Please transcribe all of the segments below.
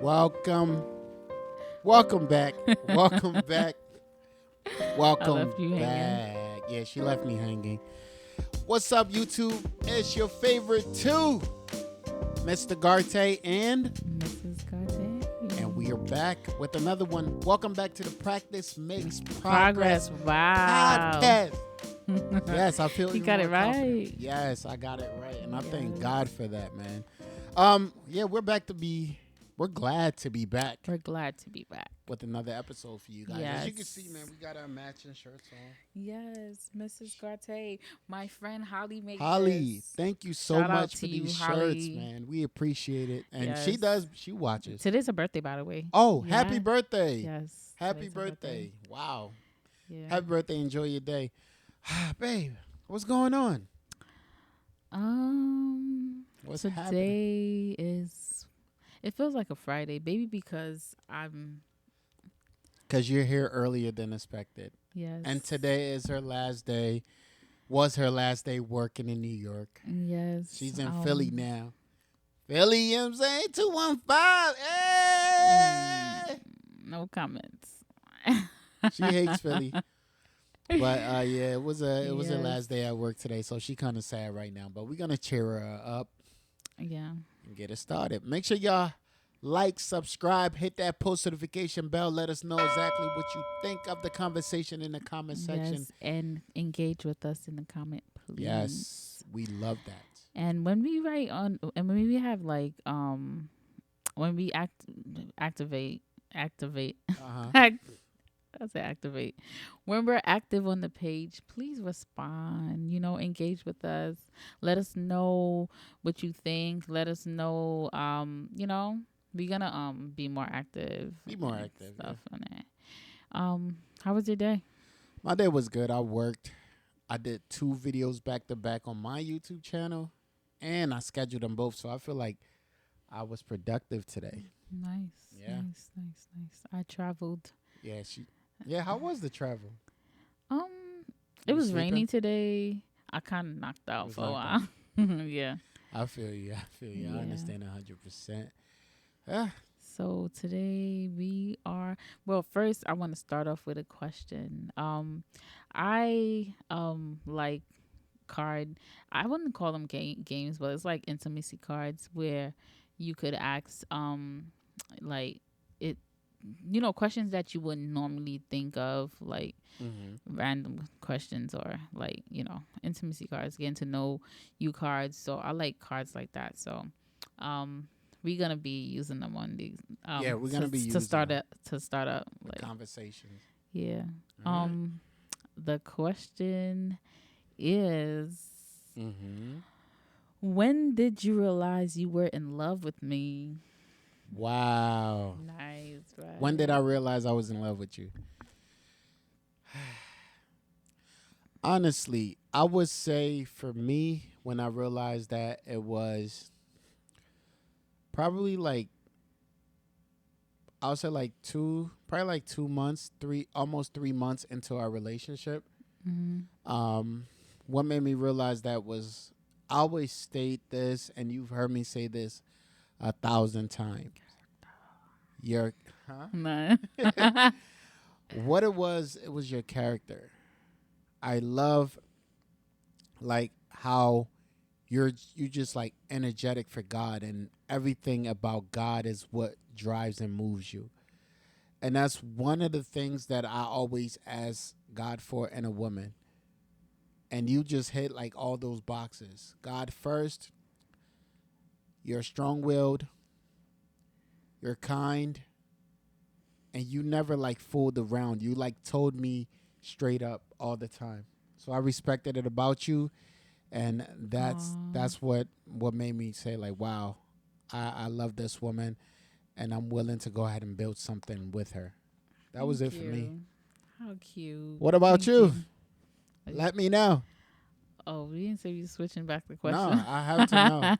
Welcome. Welcome back. Welcome back. I Welcome left you hanging. back. Yeah, she left me hanging. What's up, YouTube? It's your favorite two, Mr. Garte and Mrs. Garte. and we are back with another one. Welcome back to the Practice Makes Progress. Wow. podcast. Yes, I feel You even got it more confident. right. Yes, I got it right, and I thank Yes. God for that, man. Yeah, we're glad to be back We're glad to be back. with another episode for you guys. As you can Yes. see, man, we got our matching shirts on. Yes, Mrs. Garte. My friend Holly made Holly, this. thank you so Shout out much to for you, these Holly. shirts, man. We appreciate it. And Yes. she watches. Today's her birthday, by the way. Oh, Yeah. happy birthday. Yes. Happy today's her birthday. Wow. Yeah. Happy birthday. Enjoy your day. Babe, what's going on? What's happening? Today is. It feels like a Friday, baby, because I'm. Because you're here earlier than expected. Yes. And today is her last day. Was her last day working in New York. Yes. She's in Philly now. Philly, you know what I'm saying? 215. Hey! No comments. She hates Philly. But yeah, it was her Yes. last day at work today, so she kind of sad right now. But we're gonna cheer her up Yeah. and get it started. Make sure y'all like, subscribe, hit that post notification bell. Let us know exactly what you think of the conversation in the comment section. Yes, and engage with us in the comment, please. Yes, we love that. And when we write on, and when we have like, when we activate, Uh-huh. I say activate. When we're active on the page, please respond. Engage with us. Let us know what you think. Let us know. We're gonna be more active. Be more and active, stuff on that. How was your day? My day was good. I worked. I did 2 videos back to back on my YouTube channel, and I scheduled them both. So I feel like I was productive today. Nice. Yeah. Nice. I traveled. Yeah, how was the travel? It You was sleeping? rainy today. I kind of knocked out Was for a knocked while. Yeah. I feel you. I Yeah. understand 100%. Ah, So today we are. Well, first I want to start off with a question. I like card. I wouldn't call them games, but it's like intimacy cards where you could ask like it. Questions that you wouldn't normally think of, like random questions or like intimacy cards, getting to know you cards. So I like cards like that. So we're gonna be using them on these Yeah, we're gonna be to using start them. up the like conversations. yeah. All right. The question is, Mm-hmm. when did you realize you were in love with me? Wow. Nice, right? When did I realize I was in love with you? Honestly, I would say for me, when I realized that, it was probably like, I would say like 2 months, almost 3 months into our relationship. Mm-hmm. What made me realize that was, I always state this, and you've heard me say this 1,000 times. No. What it was your character. I love like how you just like energetic for God, and everything about God is what drives and moves you. And that's one of the things that I always ask God for in a woman. And you just hit like all those boxes. God first, you're strong-willed, you're kind, and you never like fooled around. You like told me straight up all the time. So I respected it about you, and that's what made me say like, wow, I love this woman, and I'm willing to go ahead and build something with her. That was it Thank for me. you. How cute. What about Thank you? Let me know. Oh, we didn't say you switching back the No, question. I have to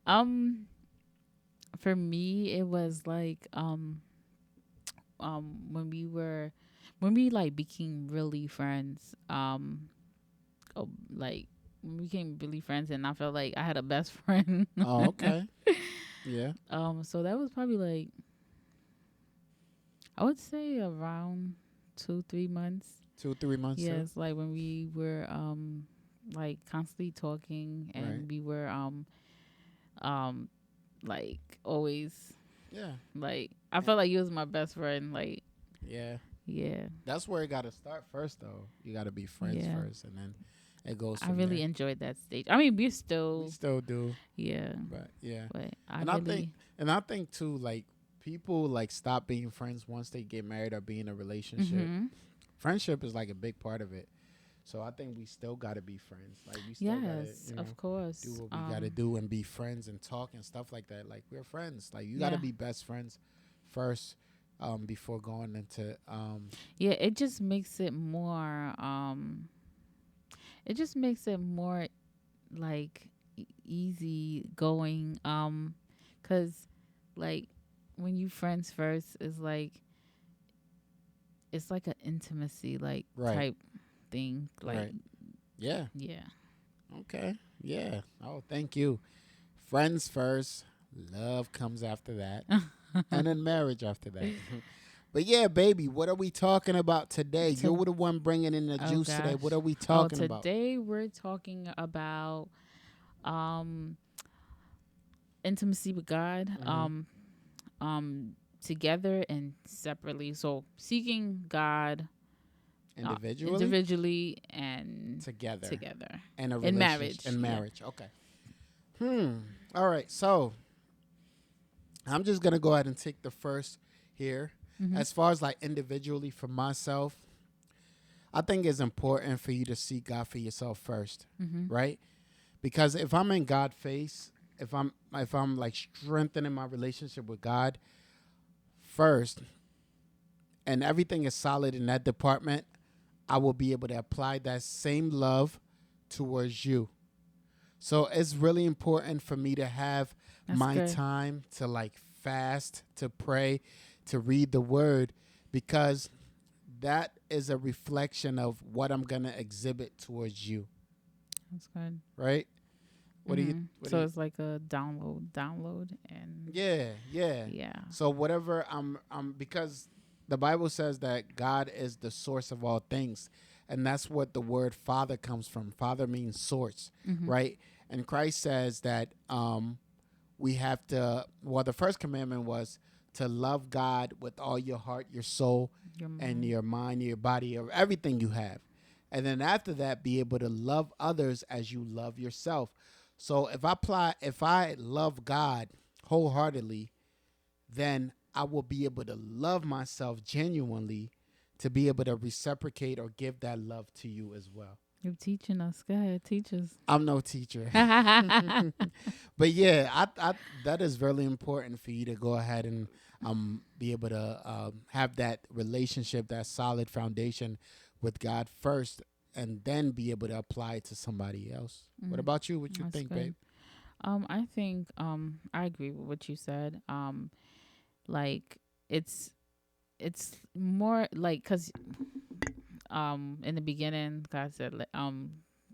know. For me, it was like when we like became really friends. Like when we became really friends, and I felt like I had a best friend. Oh, okay. Yeah. So that was probably like, I would say around 2, 3 months. 2, 3 months too. Yes, like when we were like constantly talking, Right. and we were um like always, Yeah. like I Eh, felt like you was my best friend. Like, Yeah. yeah, That's where it got to start first, though. You got to be friends yeah. first, and then it goes I from really there. enjoyed that stage. I mean, we're We still, still do, yeah, but yeah. but I And I think, really, and I think too, like people like stop being friends once they get married or be in a relationship. mm-hmm. Friendship is like a big part of it. So I think we still got to be friends. Like we still got to, Yes, of do course. what we got to do and be friends and talk and stuff like that. Like we're friends. Like you got to Yeah, be best friends first, before going into, yeah. It just makes it more. It just makes it more like easy going. Cause like when you friends first, is like it's like an intimacy like right, type thing. Like, right. Yeah. yeah. Okay. Yeah. Oh, thank you. Friends first, love comes after that, and then marriage after that. But yeah, baby, what are we talking about today? To, You're the one bringing in the oh juice today. What gosh. are we Oh, talking about? today we're talking about um intimacy with God. Hmm. Together and separately. So seeking God Individually, individually and together, together and a in relationship, marriage. and Yeah. marriage. Okay. All right. So I'm just gonna go ahead and take the first here. Mm-hmm. As far as like individually for myself, I think it's important for you to seek God for yourself first, Mm-hmm. right? Because if I'm in God face, if I'm like strengthening my relationship with God first, and everything is solid in that department, I will be able to apply that same love towards you. So it's really important for me to have That's my good. time to like fast, to pray, to read the word, because that is a reflection of what I'm going to exhibit towards you, That's good. right? Mm-hmm. What do So you it's like a download, and Yeah, yeah. yeah. So whatever I'm because the Bible says that God is the source of all things. And that's what the word father comes from. Father means source, Mm-hmm. right? And Christ says that we have to, well, the first commandment was to love God with all your heart, your soul, Your and mind. your mind, your body, or everything you have. And then after that, be able to love others as you love yourself. So if I love God wholeheartedly, then I will be able to love myself genuinely to be able to reciprocate or give that love to you as well. You're teaching us. Go ahead, teach us. I'm no teacher. But yeah, that is really important for you to go ahead and be able to have that relationship, that solid foundation with God first, and then be able to apply it to somebody else. What Mm, about you? What you that's think, babe? good. I think I agree with what you said. Like it's it's more like, cuz in the beginning God said,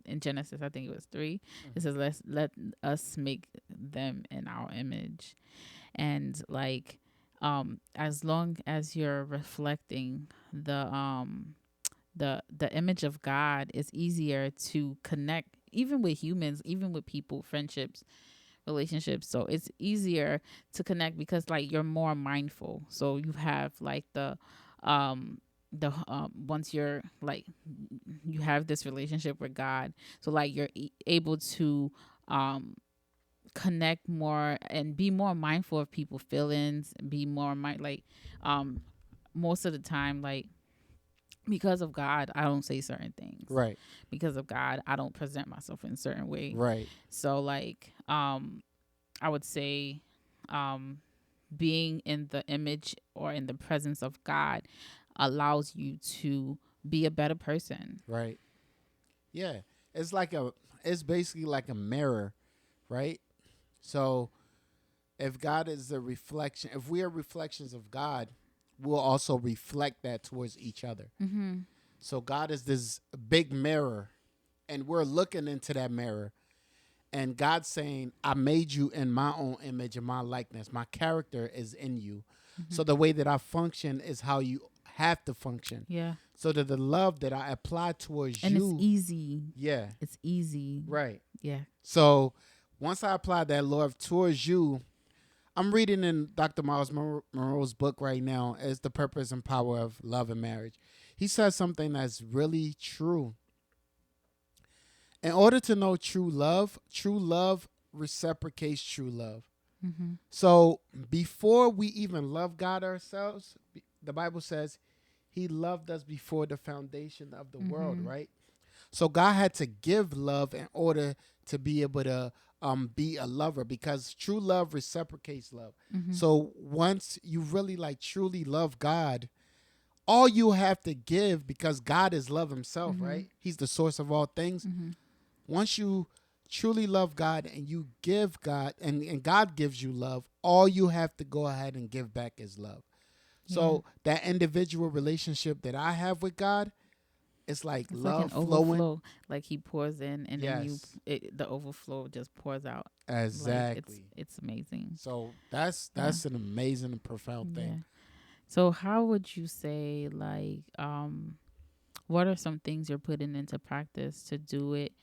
in Genesis, I think it was 3, it says, let us make them in our image. And like, as long as you're reflecting the image of God, it's easier to connect, even with humans, even with people, friendships, relationships. So it's easier to connect because like you're more mindful. So you have like once you're like, you have this relationship with God, so like you're able to um connect more and be more mindful of people's feelings, be more like, um most of the time, like, because of God, I don't say certain things. Right, Because of God, I don't present myself in a certain way. right, So like, I would say, um being in the image or in the presence of God allows you to be a better person. right. Yeah, it's like it's basically like a mirror, right? So if God is a reflection, if we are reflections of God, we'll also reflect that towards each other. Mhm. So God is this big mirror, and we're looking into that mirror, And God's saying, I made you in my own image and my likeness. My character is in you. Hmm. So the way that I function is how you have to function. Yeah. So that the love that I apply towards And it's you, easy. yeah, It's easy. right. Yeah. So once I apply that love towards you, I'm reading in Dr. Miles Monroe's book right now, is The Purpose and Power of Love and Marriage. He says something that's really true. In order to know true love reciprocates true love. Hmm. So before we even love God ourselves, the Bible says he loved us before the foundation of the world, Hmm. right? So God had to give love in order to be able to be a lover, because true love reciprocates love. Hmm. So once you really like truly love God, all you have to give, because God is love himself, Hmm. right? He's the source of all things. Hmm. Once you truly love God and you give God, and God gives you love, all you have to go ahead and give back is love. Yeah. So that individual relationship that I have with God, it's like It's like an love flowing. overflow. Like he pours in, and then Yes, the overflow just pours out. Like exactly. it's amazing. So that's Yeah. that's an amazing and profound thing. Yeah. So how would you say, like, what are some things you're putting into practice to do it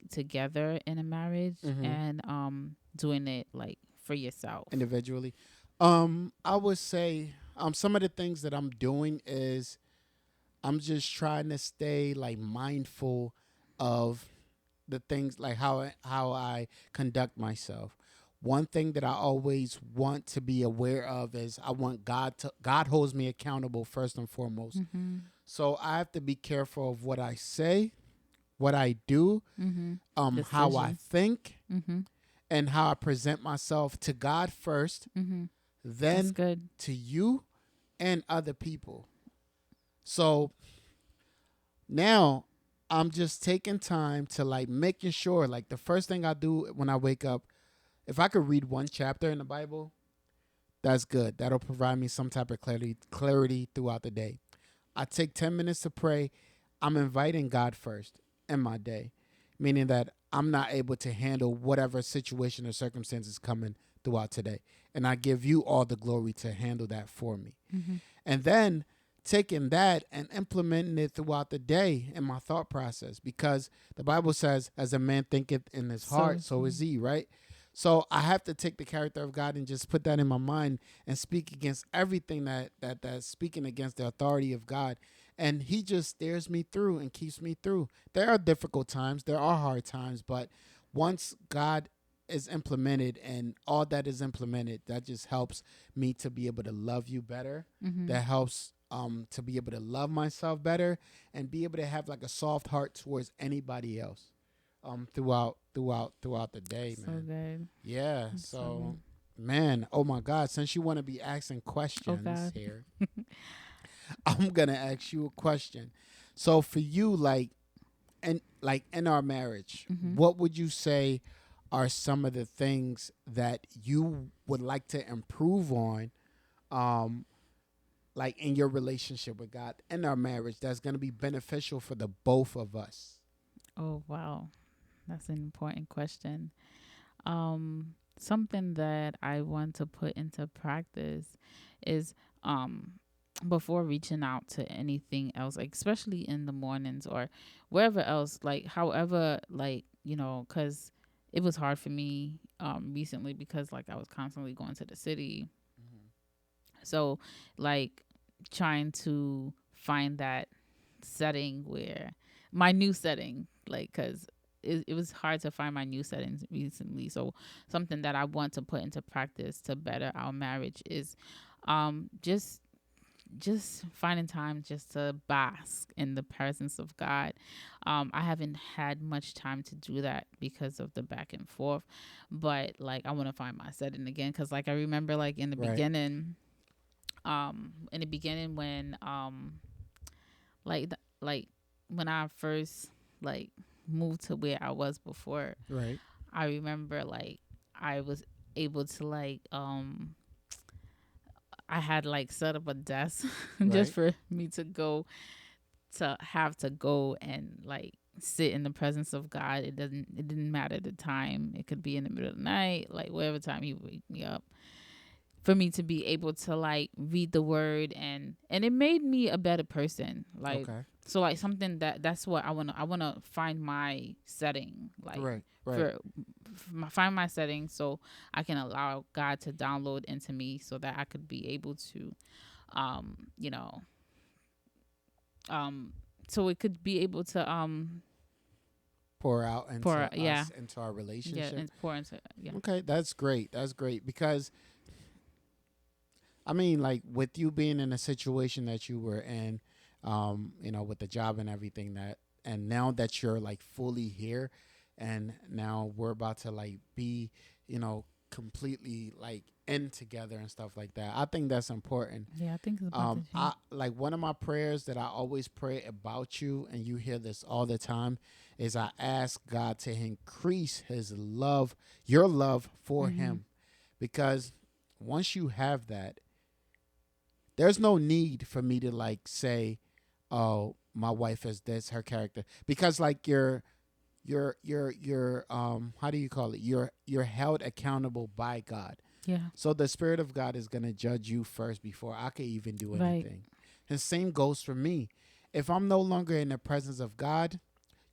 together in a marriage, Hmm. and doing it like for yourself? Individually, I would say some of the things that I'm doing is I'm just trying to stay like mindful of the things, like how I conduct myself. One thing that I always want to be aware of is I want God holds me accountable first and foremost. Mm-hmm. So I have to be careful of what I say, what I do, Mm-hmm. how I Decisions. think, Mm-hmm. and how I present myself to God first, Mm-hmm. That's then good. to you and other people. So now I'm just taking time to like making sure, like the first thing I do when I wake up, if I could read one chapter in the Bible, that's good. That'll provide me some type of clarity throughout the day. I take 10 minutes to pray. I'm inviting God first in my day, meaning that I'm not able to handle whatever situation or circumstances coming throughout today. And I give you all the glory to handle that for me. Mm-hmm. And then taking that and implementing it throughout the day in my thought process, because the Bible says, as a man thinketh in his So heart, is so is he. he, right? So I have to take the character of God and just put that in my mind and speak against everything that's speaking against the authority of God. And he just steers me through and keeps me through. There are difficult times, there are hard times, but once God is implemented and all that is implemented, that just helps me to be able to love you better. Mm-hmm. That helps to be able to love myself better and be able to have like a soft heart towards anybody else throughout the day, So man. good. Yeah. It's so So good. man, oh my God, since you want to be asking Oh questions God. here, I'm gonna ask you a question. So for you, like in our marriage, Mm-hmm. what would you say are some of the things that you would like to improve on, um, like in your relationship with God, in our marriage, that's going to be beneficial for the both of us? Oh wow. That's an important question. Something that I want to put into practice is before reaching out to anything else, like especially in the mornings or wherever else, like however, like because it was hard for me recently because like I was constantly going to the city, so like trying to find that setting where my new setting, like because it was hard to find my new settings recently. So something that I want to put into practice to better our marriage is just finding time just to bask in the presence of God. I haven't had much time to do that because of the back and forth, but like I want to find my setting again because like I remember like Right. in the beginning when like when I first like moved to where I was before, Right. I remember like I was able to like I had like set up a desk just Right. for me to go and like sit in the presence of God. It didn't matter the time. It could be in the middle of the night, like whatever time He wake me up, for me to be able to like read the word, and it made me a better person. Like, Okay. so like something that's what I wanna find my setting, like Right. Right. for, find my setting so I can allow God to download into me so that I could be able to you know um so it could be able to Pour out pour, into yeah, us, into our yeah, relationship. and pour into, yeah. Okay, that's great. That's great because I mean, like with you being in a situation that you were in, with the job and everything that, and now that you're like fully here, and now we're about to like be, completely like in together and stuff like that. I think that's important. Yeah, I think it's about to I change. like one of my prayers that I always pray about you, and you hear this all the time, is I ask God to increase His love, your love for Mm-hmm. Him, because once you have that, there's no need for me to like say, "Oh, my wife is this, her character," because like you're how do you call it? You're held accountable by God. Yeah. So the Spirit of God is gonna judge you first before I could even do Right. anything. The same goes for me. If I'm no longer in the presence of God,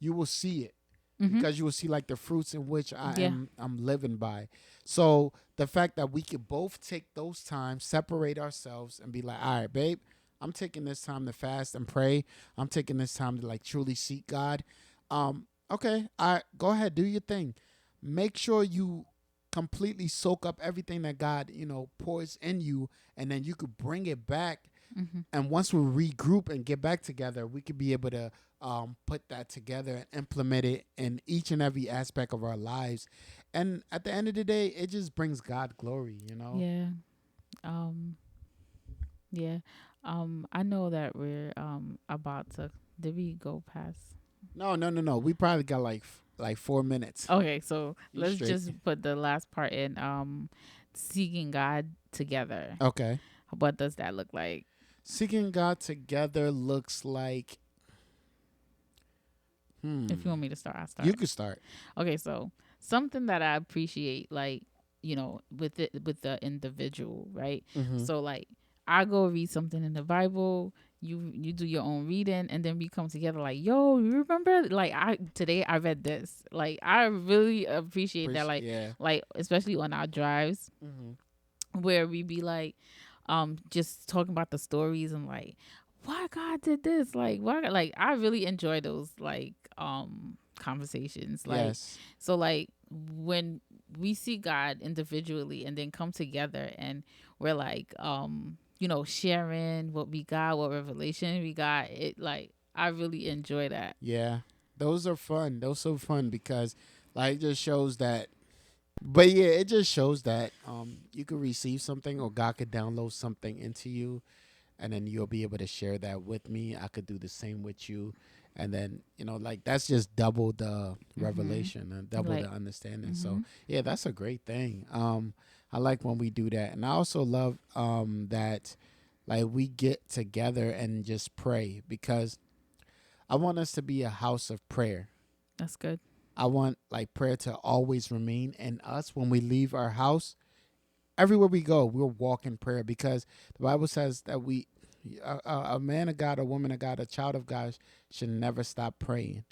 you will see it Mm-hmm. because you will see like the fruits in which Yeah. I'm living by. So the fact that we could both take those times, separate ourselves, and be like, all right, babe, I'm taking this time to fast and pray. I'm taking this time to like truly seek God. Okay, all right, go ahead, do your thing. Make sure you completely soak up everything that God, pours in you, and then you could bring it back. Mm-hmm. And once we regroup and get back together, we could be able to put that together and implement it in each and every aspect of our lives. And at the end of the day, it just brings God glory. Yeah. Um. Yeah. I know that we're about to. Did we go past? No, no, no, no. We probably got like 4 minutes. Okay, so You let's straight? just put the last part in. Seeking God together. Okay. What does that look like? Seeking God together looks like. If you Hmm. want me to start, I'll You start. could start. Okay, so something that I appreciate, like, with it, with the individual, right? Mm-hmm. So like, I go read something in the Bible. You do your own reading, and then we come together. Like, yo, you remember? Like, I today I read this. Like, I really appreciate that. Yeah. Like especially on our drives, Mm-hmm. where we be like, just talking about the stories and like, why God did this, like why, like I really enjoy those like conversations, like, Yes. so like when we see God individually and then come together and we're like sharing what we got, what revelation we got, it like I really enjoy that. Yeah. Those are fun. Those are fun because like it just shows that. But yeah, it just shows that you could receive something or God could download something into you, and then you'll be able to share that with me. I could do the same with you, and then like that's just double the Mm-hmm. revelation and double the Like, understanding. mm-hmm. So yeah, that's a great thing. I like when we do that, and I also love that like we get together and just pray because I want us to be a house of prayer. That's good. I want like prayer to always remain in us when we leave our house. Everywhere we go, we'll walk in prayer because the Bible says that a man of God, a woman of God, a child of God should never stop praying.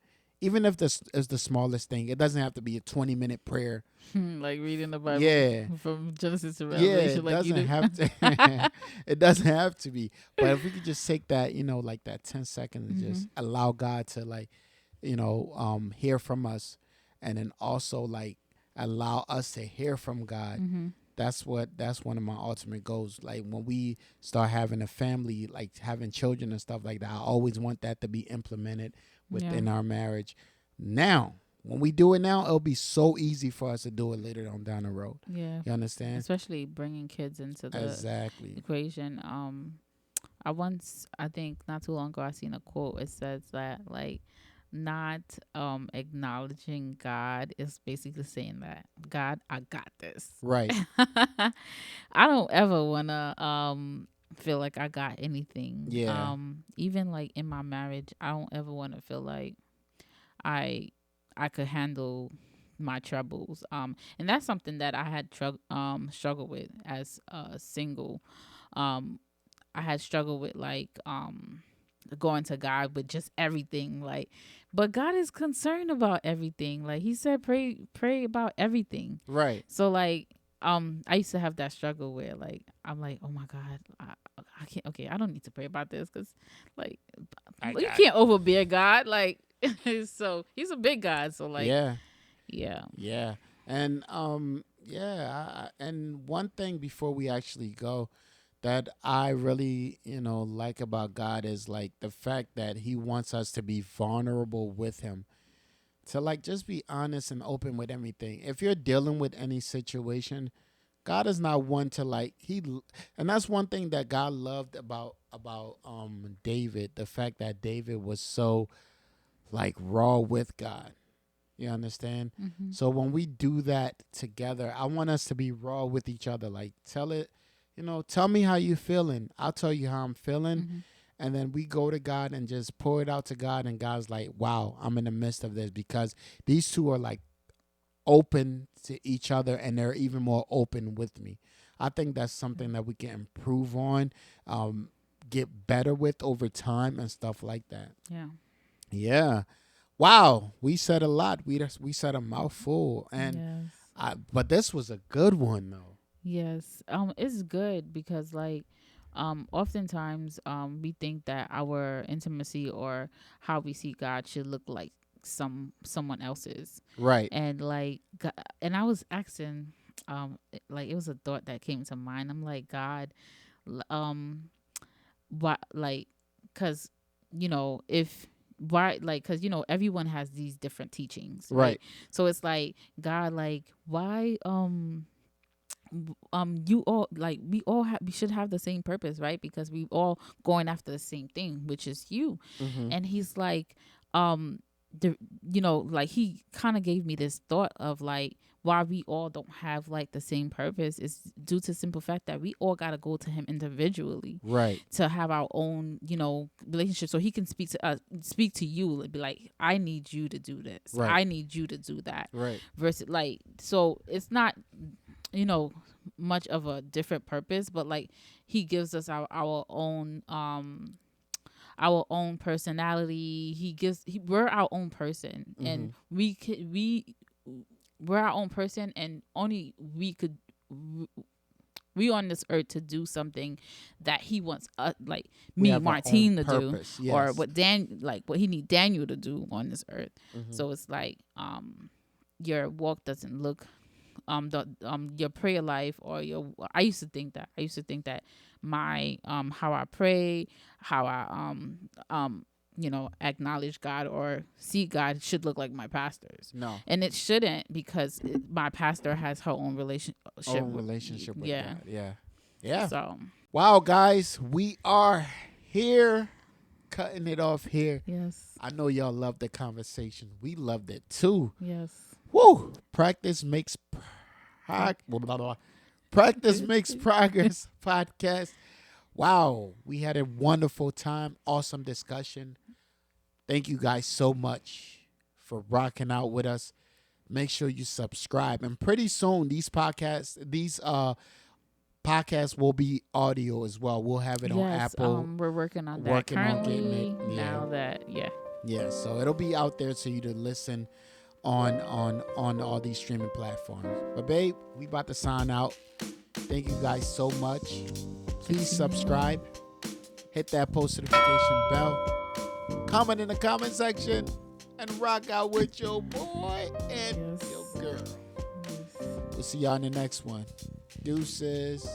Even if this is the smallest thing, it doesn't have to be a 20-minute prayer. Like reading the Bible Yeah. from Genesis to Yeah, Revelation, it like you doesn't do. have to. It doesn't have to be. But if we could just take that, like that 10 seconds and Mm-hmm. just allow God to like, hear from us, and then also like allow us to hear from God. Mm-hmm. That's one of my ultimate goals. Like when we start having a family, like having children and stuff like that, I always want that to be implemented Yeah. within our marriage. Now, when we do it now, it'll be so easy for us to do it later on down the road. Yeah. You understand? Especially bringing kids into the Exactly. equation. I think not too long ago, I seen a quote. It says that like not acknowledging God is basically saying that God, I got this. Right. I don't ever wanna feel like I got anything. Yeah. Even like in my marriage, I don't ever want to feel like I could handle my troubles. And that's something that I had struggled with as a single. Um, I had struggled with going to God with just everything, like, but God is concerned about everything. Like he said, pray about everything. Right. So like I used to have that struggle where like I'm like, oh my God, I can't. Okay, I don't need to pray about this because like I you got. can't overbear God. Like so he's a big God. So like Yeah. yeah. Yeah. And yeah, and one thing before we actually go that I really, like about God is like the fact that he wants us to be vulnerable with him. To like just be honest and open with everything. If you're dealing with any situation, God is not one to like and that's one thing that God loved about David, the fact that David was so like raw with God. You understand? Mm-hmm. So when we do that together, I want us to be raw with each other. Like tell me how you feeling. I'll tell you how I'm feeling. Mm-hmm. And then we go to God and just pour it out to God. And God's like, wow, I'm in the midst of this because these two are like open to each other and they're even more open with me. I think that's something that we can improve on, get better with over time and stuff like that. Yeah. Yeah. Wow, we said a lot. We said a mouthful, and Yes. but this was a good one though. Yes. It's good because like oftentimes we think that our intimacy or how we see God should look like someone else's. Right. And like and I was asking like it was a thought that came to mind. I'm like, God, what, like, cuz if why, like, because everyone has these different teachings, right? Right. So it's like, God, like, why you all, like, we should have the same purpose, right? Because we all going after the same thing, which is you. Mm-hmm. And he's like, um the like, he kind of gave me this thought of like, why we all don't have like the same purpose is due to simple fact that we all got to go to him individually Right. to have our own relationship, so he can speak to you and be like, I need you to do this, Right. I need you to do that, Right. versus like, so it's not much of a different purpose, but like he gives us our own personality. We're our own person, and we're our own person, and only we on this earth to do something that he wants like We me, have our own Martine, to do, purpose. or Yes. what he need Daniel to do on this earth. Mm-hmm. So it's like your walk doesn't look your prayer life, or your I used to think that my how I pray, how I acknowledge God or see God should look like my pastor's. No. And it shouldn't, because my pastor has her own relationship With yeah. God. Yeah. Yeah. So Wow, guys, we are here, cutting it off here. yes. I know y'all loved the conversation. We loved it too. Yes. Woo! Practice makes practice makes progress. Podcast. Wow, we had a wonderful time. Awesome discussion. Thank you guys so much for rocking out with us. Make sure you subscribe, and pretty soon these podcasts will be audio as well. We'll have it on Apple. We're working on that Working on currently. getting it, yeah. Now that Yeah, so it'll be out there so you to listen on all these streaming platforms. But babe, we about to sign out. Thank you guys so much. Please subscribe. Hit that post notification bell. Comment in the comment section and rock out with your boy and Yes. your girl. Yes. We'll see y'all in the next one. Deuces.